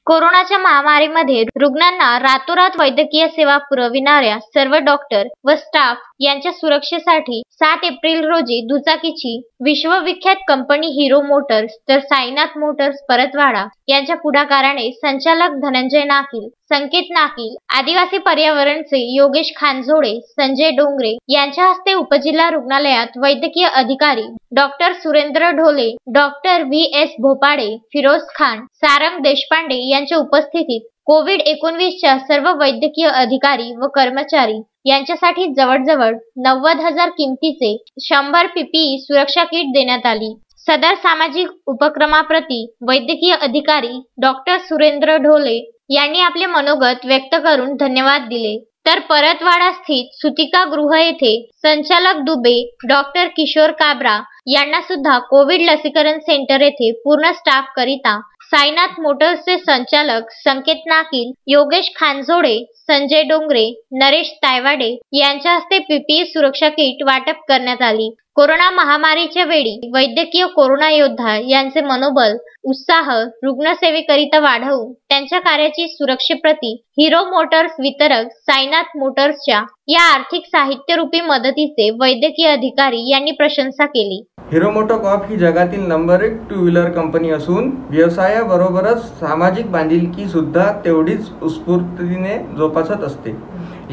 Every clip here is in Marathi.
कोरोनाच्या महामारीमध्ये रुग्णांना रातोरात वैद्यकीय सेवा पुरविणाऱ्या सर्व डॉक्टर व स्टाफ यांच्या सुरक्षेसाठी 7 एप्रिल रोजी दुचाकीची विश्वविख्यात कंपनी हिरो मोटर्स तर साईनाथ मोटर्स परतवाडा यांच्या पुढाकाराने संचालक धनंजय नाकील, संकेत नाकील, आदिवासी पर्यावरणचे योगेश खानजोडे, संजय डोंगरे यांच्या हस्ते उपजिल्हा रुग्णालयात वैद्यकीय अधिकारी doctor Surendra Dhole, doctor VS Bhopade, Firoz Khan, Sarang Deshpande यांच्या उपस्थितीत कोविड-19 च्या सर्व वैद्यकीय अधिकारी व कर्मचारी यांच्यासाठी जवळजवळ 90,000 किमतीचे 100 PPE सुरक्षा किट देण्यात आली। सदर सामाजिक उपक्रमाप्रती वैद्यकीय अधिकारी डॉक्टर सुरेंद्र ढोले यांनी आपले मनोगत व्यक्त करून धन्यवाद दिले। तर परतवाडा स्थित सुतिका गृह येथे संचालक दुबे डॉक्टर किशोर काब्रा यांना सुद्धा कोविड लसीकरण सेंटर येथे पूर्ण स्टाफ करिता साईनाथ मोटर्सचे संचालक संकेत नाकील, योगेश खानजोडे, संजय डोंगरे, नरेश तायवाडे यांच्या हस्ते PPE सुरक्षा किट वाटप करण्यात आली। कोरोना महामारीच्या वेळी वैद्यकीय कोरोना योद्धा यांचे मनोबल, उत्साह रुग्णसेवेकरिता वाढवून त्यांच्या कार्याची सुरक्षेप्रती हिरो मोटर्स वितरक साईनाथ मोटर्सच्या या आर्थिक साहित्यरूपी मदतीचे वैद्यकीय अधिकारी यांनी प्रशंसा केली। हिरो मोटोकॉर्प ही जगातील नंबर 1 टू व्हीलर कंपनी असून व्यवसायाबरोबरच सामाजिक बांधिलकी सुद्धा तेवढीच उत्स्फूर्तीने जोपासत असते।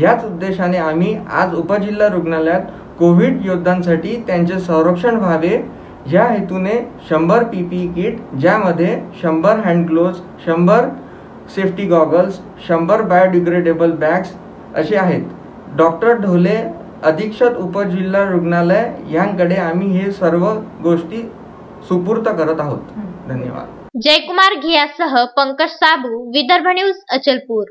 याच उद्देशाने आम्ही आज उपजिल्हा रुग्णालयात कोविड योद्धांसाठी त्यांचे संरक्षण व्हावे या हेतूने 100 PPE किट, ज्यामध्ये 100 hand gloves, 100 safety goggles, 100 biodegradable bags असे आहेत। डॉक्टर ढोले अधीक्षक उपजिल्हा रुग्णालय यांकडे आम्ही हे सर्व गोष्टी सुपूर्त करत आहोत। धन्यवाद। जयकुमार घियासह पंकज साबू, विदर्भ न्यूज, अचलपूर।